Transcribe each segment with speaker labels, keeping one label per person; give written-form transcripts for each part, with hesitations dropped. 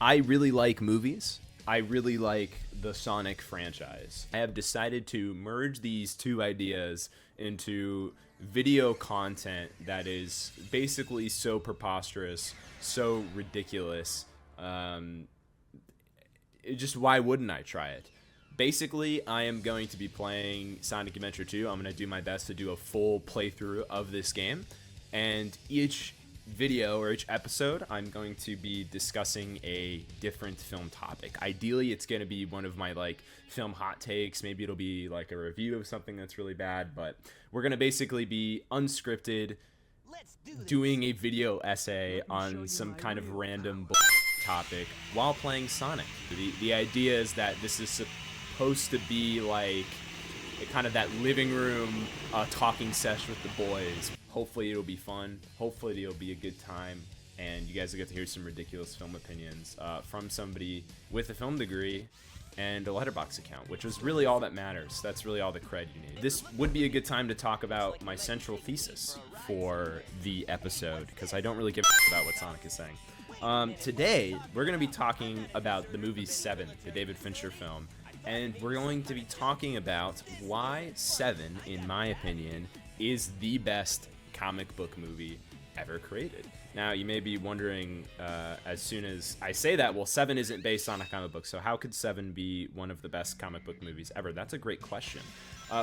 Speaker 1: I really like movies. I really like the Sonic franchise. I have decided to merge these two ideas into video content that is basically so preposterous, so ridiculous. Just why wouldn't I try it? Basically, I am going to be playing Sonic Adventure 2. I'm going to do my best to do a full playthrough of this game. And each video or each episode, I'm going to be discussing a different film topic. Ideally, it's going to be one of my like film hot takes. Maybe it'll be like a review of something that's really bad, but we're going to basically be unscripted, doing a video essay on some kind of random topic while playing Sonic. The idea is that this is supposed to be like kind of that living room talking sesh with the boys. Hopefully it'll be fun. Hopefully it'll be a good time. And you guys will get to hear some ridiculous film opinions from somebody with a film degree and a Letterboxd account, which is really all that matters. That's really all the cred you need. This would be a good time to talk about my central thesis for the episode, because I don't really give a about what Sonic is saying. Today, we're going to be talking about the movie Seven, the David Fincher film. And we're going to be talking about why Seven, in my opinion, is the best comic book movie ever created. Now, you may be wondering, as soon as I say that, well, Seven isn't based on a comic book, so how could Seven be one of the best comic book movies ever? That's a great question.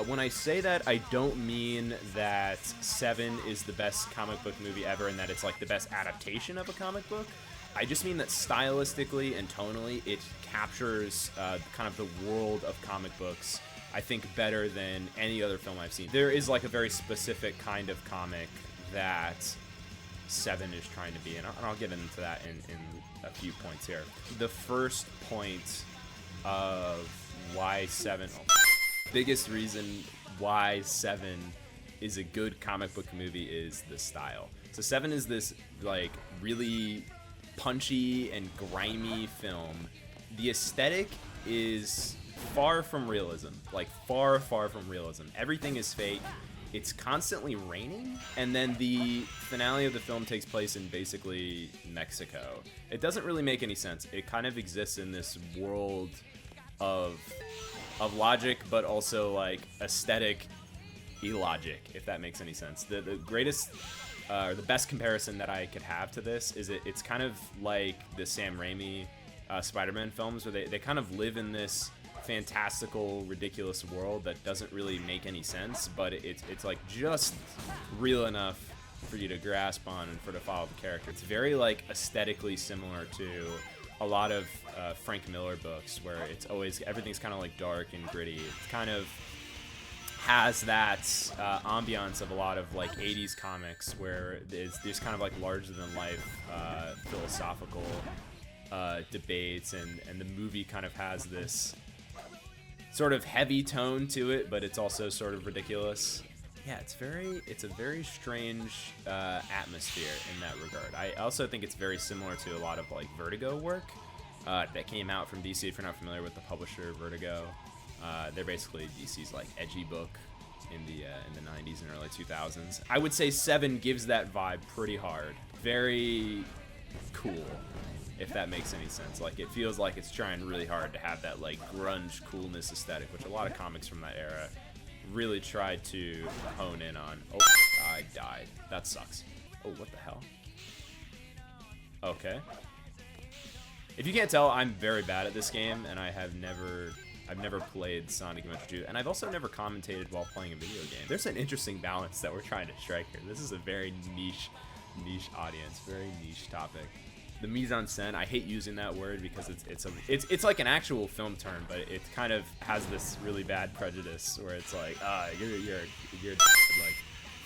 Speaker 1: When I say that, I don't mean that Seven is the best comic book movie ever and that it's like the best adaptation of a comic book. I just mean that stylistically and tonally, it captures kind of the world of comic books, I think, better than any other film I've seen. There is like a very specific kind of comic that Seven is trying to be, and I'll get into that in a few points here. The first point of why Seven, biggest reason why Seven is a good comic book movie is the style. So Seven is this like really punchy and grimy film. The aesthetic is far from realism, like far from realism. Everything is fake. It's constantly raining, and then the finale of the film takes place in basically Mexico. It doesn't really make any sense. It kind of exists in this world of logic, but also like aesthetic illogic, if that makes any sense. The greatest or the best comparison that I could have to this is it's kind of like the Sam Raimi Spider-Man films, where they kind of live in this fantastical, ridiculous world that doesn't really make any sense, but it's like just real enough for you to grasp on and for to follow the character. It's very like aesthetically similar to a lot of Frank Miller books, where it's always everything's kind of like dark and gritty. It kind of has that ambiance of a lot of like 80s comics, where there's kind of like larger than life philosophical debates, and the movie kind of has this sort of heavy tone to it, but it's also sort of ridiculous. Yeah, it's a very strange atmosphere in that regard. I also think it's very similar to a lot of like Vertigo work that came out from DC. If you're not familiar with the publisher Vertigo, they're basically DC's like edgy book in the 90s and early 2000s. I would say Seven gives that vibe pretty hard. Very cool, if that makes any sense. Like, it feels like it's trying really hard to have that like grunge coolness aesthetic, which a lot of comics from that era really tried to hone in on. Oh, I died. That sucks. Oh, what the hell? Okay. If you can't tell, I'm very bad at this game, and I've never played Sonic Adventure 2, and I've also never commentated while playing a video game. There's an interesting balance that we're trying to strike here. This is a very niche audience, very niche topic. The mise-en-scène, I hate using that word because it's like an actual film term, but it kind of has this really bad prejudice where it's like, you're like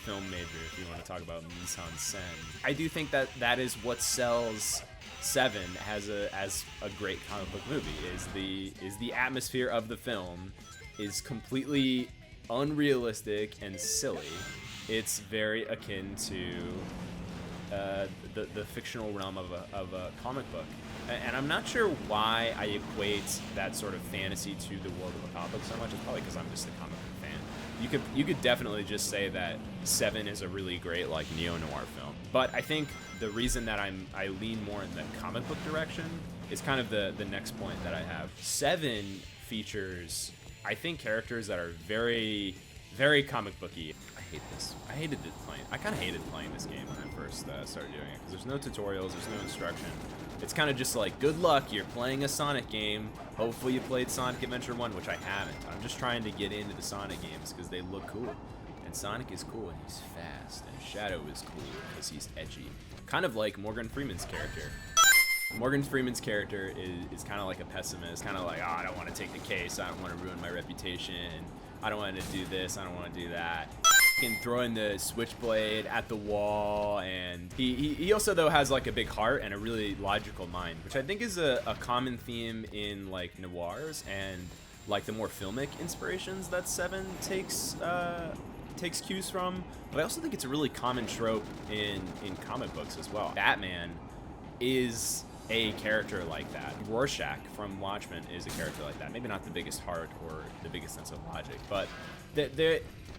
Speaker 1: film major if you want to talk about mise-en-scène. I do think that is what sells Seven as a great comic book movie, is the atmosphere of the film is completely unrealistic and silly. It's very akin to the fictional realm of a comic book, and I'm not sure why I equate that sort of fantasy to the world of a comic book so much. It's probably because I'm just a comic book fan. You could definitely just say that Seven is a really great like neo-noir film, but I think the reason that I lean more in the comic book direction is kind of the next point that I have. 7 features, I think, characters that are very, very comic booky. I hate this. I hated it playing. I kind of hated playing this game when I first started doing it, because there's no tutorials, there's no instruction. It's kind of just like, good luck, you're playing a Sonic game. Hopefully you played Sonic Adventure 1, which I haven't. I'm just trying to get into the Sonic games because they look cool. And Sonic is cool and he's fast, and Shadow is cool because he's edgy. Kind of like Morgan Freeman's character. Morgan Freeman's character is kind of like a pessimist, kind of like, oh, I don't want to take the case, I don't want to ruin my reputation, I don't want to do this, I don't want to do that. And throwing the switchblade at the wall, and he also though has like a big heart and a really logical mind, which I think is a common theme in like noirs and like the more filmic inspirations that 7 takes cues from. But I also think it's a really common trope in comic books as well. Batman is a character like that. Rorschach from Watchmen is a character like that. Maybe not the biggest heart or the biggest sense of logic, but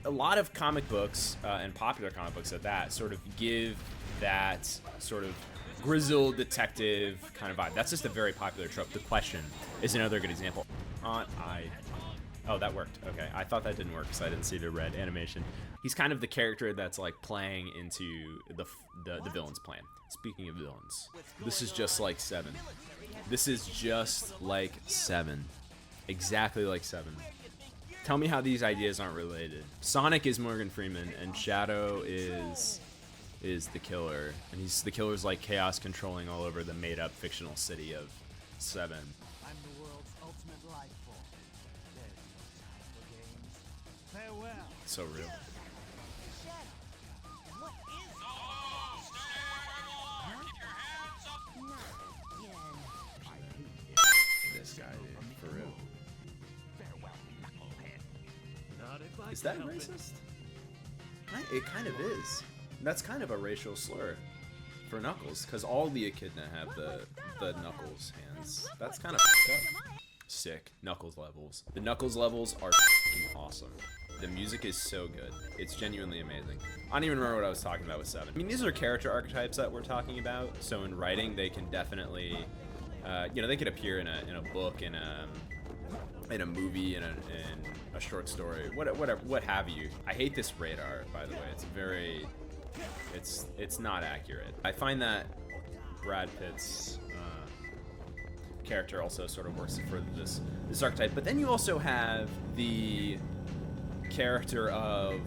Speaker 1: a lot of comic books and popular comic books at that sort of give that sort of grizzled detective kind of vibe. That's just a very popular trope. The Question is another good example. Oh, that worked. Okay, I thought that didn't work because I didn't see the red animation. He's kind of the character that's like playing into the villain's plan. Speaking of villains, this is just like 7. This is just like 7. Exactly like 7. Tell me how these ideas aren't related. Sonic is Morgan Freeman, and Shadow is the killer, and the killer's like chaos controlling all over the made-up fictional city of 7.
Speaker 2: I'm the world's ultimate life form. There's no time for games. Farewell.
Speaker 1: So real.
Speaker 2: What is it?
Speaker 3: Oh, stay keep your hands up.
Speaker 1: This guy, dude, for real.
Speaker 2: Farewell, knucklehead. Not if I
Speaker 1: Is that
Speaker 2: can help it.
Speaker 1: racist? It kind of is. That's kind of a racial slur for Knuckles, because all the Echidna have the Knuckles hands. That's kind of fucked up. Sick. Knuckles levels. The Knuckles levels are f***ing awesome. The music is so good. It's genuinely amazing. I don't even remember what I was talking about with 7. I mean, these are character archetypes that we're talking about, so in writing they can definitely, they could appear in a book, in a movie, in a short story, whatever, what have you. I hate this radar, by the way. It's not accurate. I find that Brad Pitt's character also sort of works for this archetype, but then you also have the character of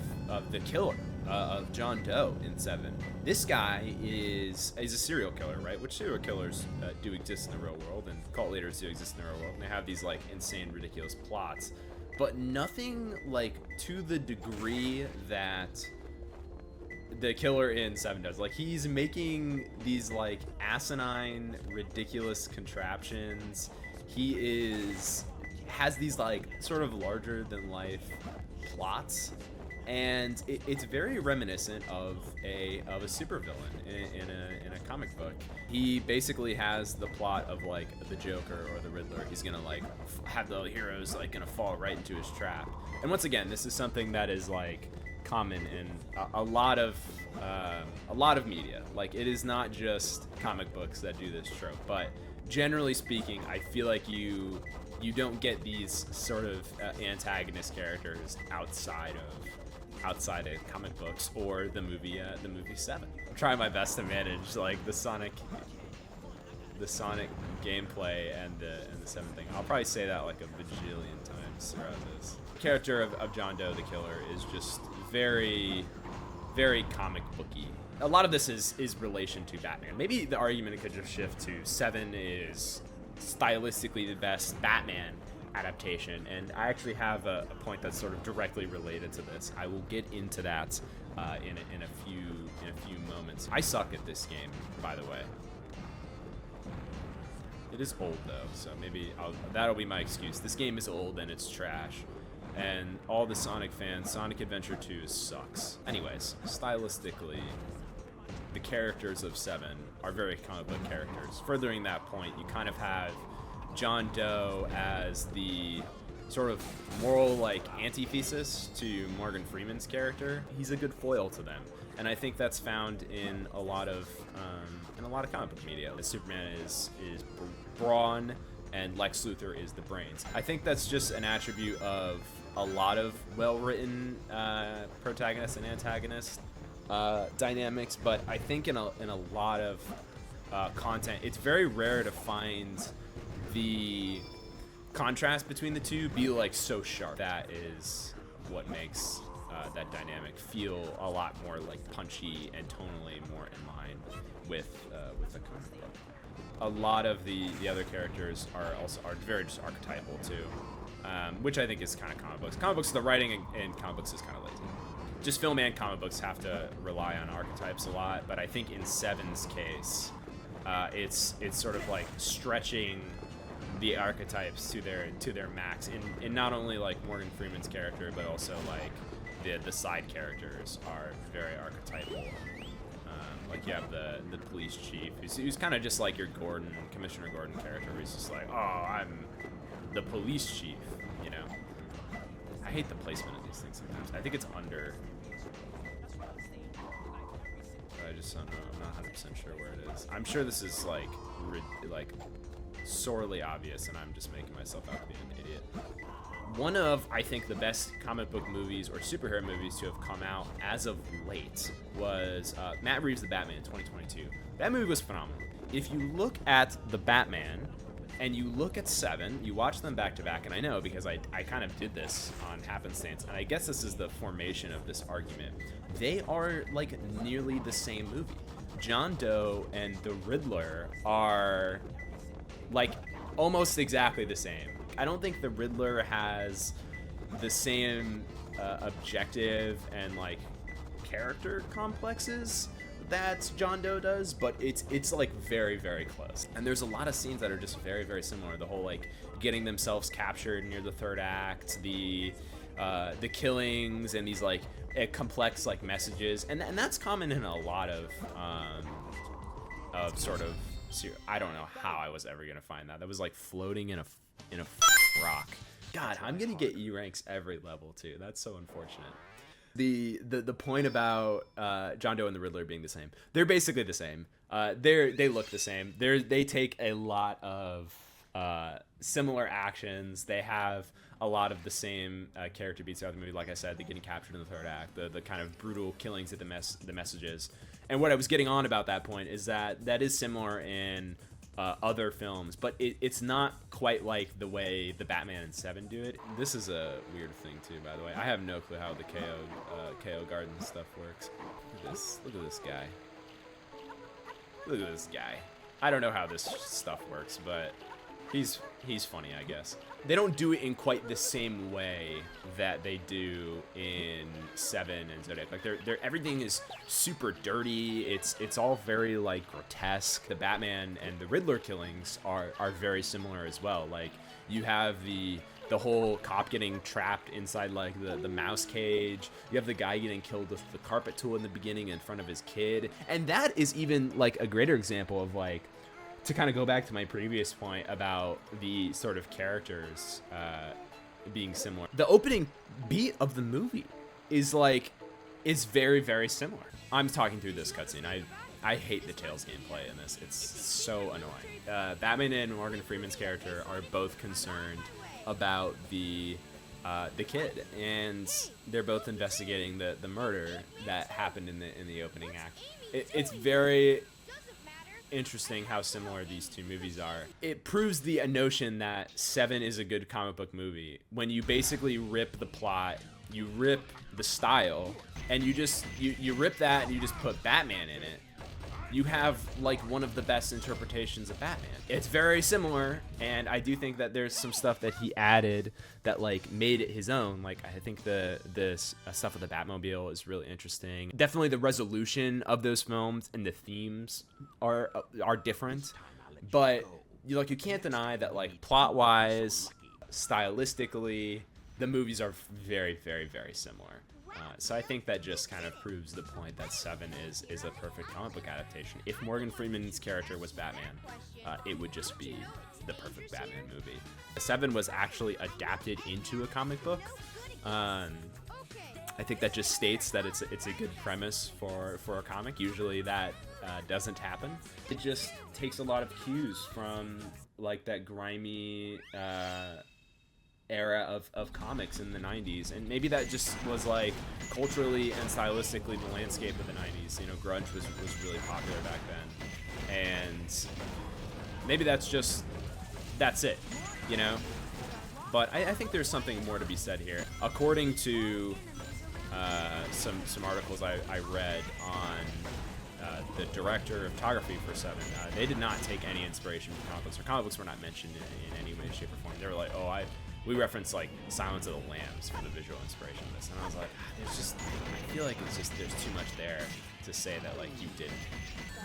Speaker 1: the killer, of John Doe in 7. This guy is a serial killer, right? Which serial killers do exist in the real world, and cult leaders do exist in the real world, and they have these like insane, ridiculous plots, but nothing like to the degree that the killer in 7 does. Like, he's making these like asinine, ridiculous contraptions. He has these like sort of larger than life plots, and it's very reminiscent of a supervillain in a comic book. He basically has the plot of like the Joker or the Riddler. He's gonna like have the heroes like gonna fall right into his trap. And once again, this is something that is like common in a lot of media. Like, it is not just comic books that do this trope, but generally speaking, I feel like you don't get these sort of antagonist characters outside of comic books or the movie 7. I'm trying my best to manage like the Sonic gameplay and the 7 thing. I'll probably say that like a bajillion times throughout this. The character of John Doe the killer is just very, very comic booky. A lot of this is relation to Batman. Maybe the argument could just shift to 7 is stylistically the best Batman adaptation, and I actually have a point that's sort of directly related to this. I will get into that in a few moments. I suck at this game, by the way. It is old though, so maybe that'll be my excuse. This game is old and it's trash, and all the Sonic fans, Sonic Adventure 2 sucks. Anyways, stylistically, the characters of 7 are very comic book characters. Furthering that point, you kind of have John Doe as the sort of moral like antithesis to Morgan Freeman's character. He's a good foil to them, and I think that's found in a lot of comic book media. Superman is brawn, and Lex Luthor is the brains. I think that's just an attribute of a lot of well-written protagonist and antagonist dynamics, but I think in a lot of content, it's very rare to find the contrast between the two be like so sharp. That is what makes that dynamic feel a lot more like punchy and tonally more in line with the comic book. A lot of the other characters are very just archetypal too, which I think is kind of comic books. Comic books, the writing in comic books is kind of lazy. Just film and comic books have to rely on archetypes a lot, but I think in Se7en's case, it's sort of like stretching the archetypes to their max in not only like Morgan Freeman's character, but also like the side characters are very archetypal. Like you have the police chief, who's kind of just like your Commissioner Gordon character, where he's just like, oh, I'm the police chief, you know. I hate the placement of these things sometimes. I think it's under. I just don't know. I'm not 100% sure where it is. I'm sure this is like sorely obvious, and I'm just making myself out to be an idiot. One of, I think, the best comic book movies or superhero movies to have come out as of late was Matt Reeves' The Batman in 2022. That movie was phenomenal. If you look at The Batman and you look at Se7en, you watch them back to back, and I know because I kind of did this on happenstance, and I guess this is the formation of this argument. They are like nearly the same movie. John Doe and the Riddler are like almost exactly the same. I don't think the Riddler has the same objective and like character complexes that John Doe does, but it's like very, very close. And there's a lot of scenes that are just very, very similar. The whole like getting themselves captured near the third act, the killings, and these like complex like messages, and that's common in a lot of sort of. I don't know how I was ever gonna find that. That was like floating in a rock. God, I'm gonna get E ranks every level too. That's so unfortunate. The point about John Doe and the Riddler being the same. They're basically the same. They look the same. They take a lot of similar actions. They have a lot of the same character beats throughout the movie. Like I said, the getting captured in the third act, the kind of brutal killings at the messages. And what I was getting on about that point is that is similar in other films, but it's not quite like the way the Batman and Se7en do it. This is a weird thing too, by the way. I have no clue how the KO Garden stuff works. Look at this guy. Look at this guy. I don't know how this stuff works, but he's funny, I guess. They don't do it in quite the same way that they do in Se7en and Zodiac. Like they're everything is super dirty. It's all very like grotesque. The Batman and the Riddler killings are very similar as well. Like you have the whole cop getting trapped inside like the mouse cage. You have the guy getting killed with the carpet tool in the beginning in front of his kid. And that is even like a greater example of like, to kind of go back to my previous point about the sort of characters being similar. The opening beat of the movie is very, very similar. I'm talking through this cutscene. I hate the Tails gameplay in this. It's so annoying. Batman and Morgan Freeman's character are both concerned about the kid, and they're both investigating the murder that happened in the opening act. It's very interesting how similar these two movies are. It proves the notion that Se7en is a good comic book movie when you basically rip the plot, you rip the style, and you rip that and you just put Batman in it. You have like one of the best interpretations of Batman. It's very similar, and I do think that there's some stuff that he added that like made it his own. Like I think the stuff with the Batmobile is really interesting. Definitely the resolution of those films and the themes are different, but you can't deny that like plot wise, stylistically, the movies are very, very, very similar. So I think that just kind of proves the point that Seven is a perfect comic book adaptation. If Morgan Freeman's character was Batman, it would just be the perfect Batman movie. Seven was actually adapted into a comic book. I think that just states that it's a good premise for a comic. Usually that doesn't happen. It just takes a lot of cues from like that grimy era of comics in the 90s, and maybe that just was like culturally and stylistically the landscape of the 90s. You know, grunge was really popular back then, and maybe that's it, you know. But I think there's something more to be said here. According to some articles I read on the director of photography for Seven, they did not take any inspiration from comic books, or comic books were not mentioned in any way, shape, or form. They were like, we referenced like Silence of the Lambs for the visual inspiration of this, and I was like, I feel like there's too much there to say that like you didn't.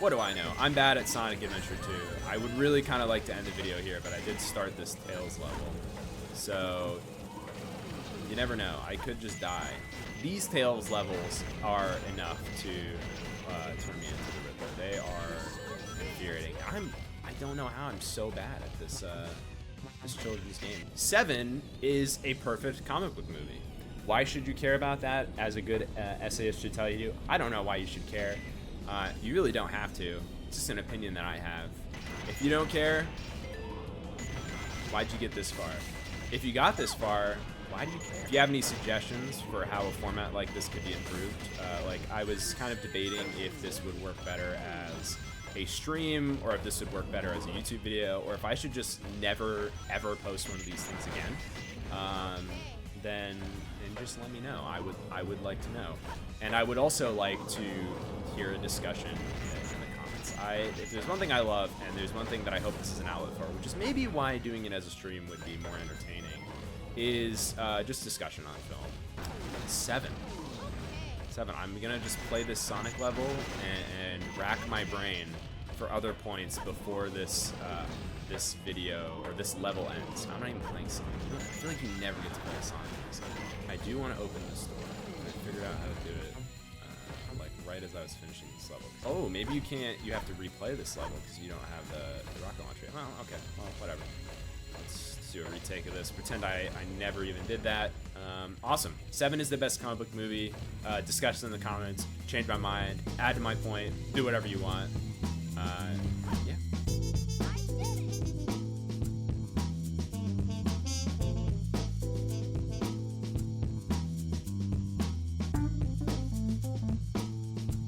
Speaker 1: What do I know? I'm bad at Sonic Adventure 2. I would really kind of like to end the video here, but I did start this Tails level, so you never know. I could just die. These Tails levels are enough to turn me into the Riddler. They are infuriating. I don't know how I'm so bad at this children's game. Seven is a perfect comic book movie. Why should you care about that? As a good essayist should tell you, I don't know why you should care. You really don't have to. It's just an opinion that I have. If you don't care, why'd you get this far? If you got this far, why do you care? If you have any suggestions for how a format like this could be improved, like I was kind of debating if this would work better as a stream, or if this would work better as a YouTube video, or if I should just never ever post one of these things again, then just let me know. I would like to know, and I would also like to hear a discussion in the comments. If there's one thing I love, and there's one thing that I hope this is an outlet for, which is maybe why doing it as a stream would be more entertaining, is just discussion on film. Seven. I'm gonna just play this Sonic level and rack my brain for other points before this this video or this level ends. I'm not even playing Sonic. I feel like you never get to play Sonic. So I do want to open this door. I figured out how to do it like right as I was finishing this level. Oh, maybe you can't. You have to replay this level because you don't have the rocket launcher. Well, okay. Well, whatever. Let's do a retake of this. Pretend I never even did that. Awesome. Seven is the best comic book movie. Discuss it in the comments. Change my mind. Add to my point. Do whatever you want. Yeah.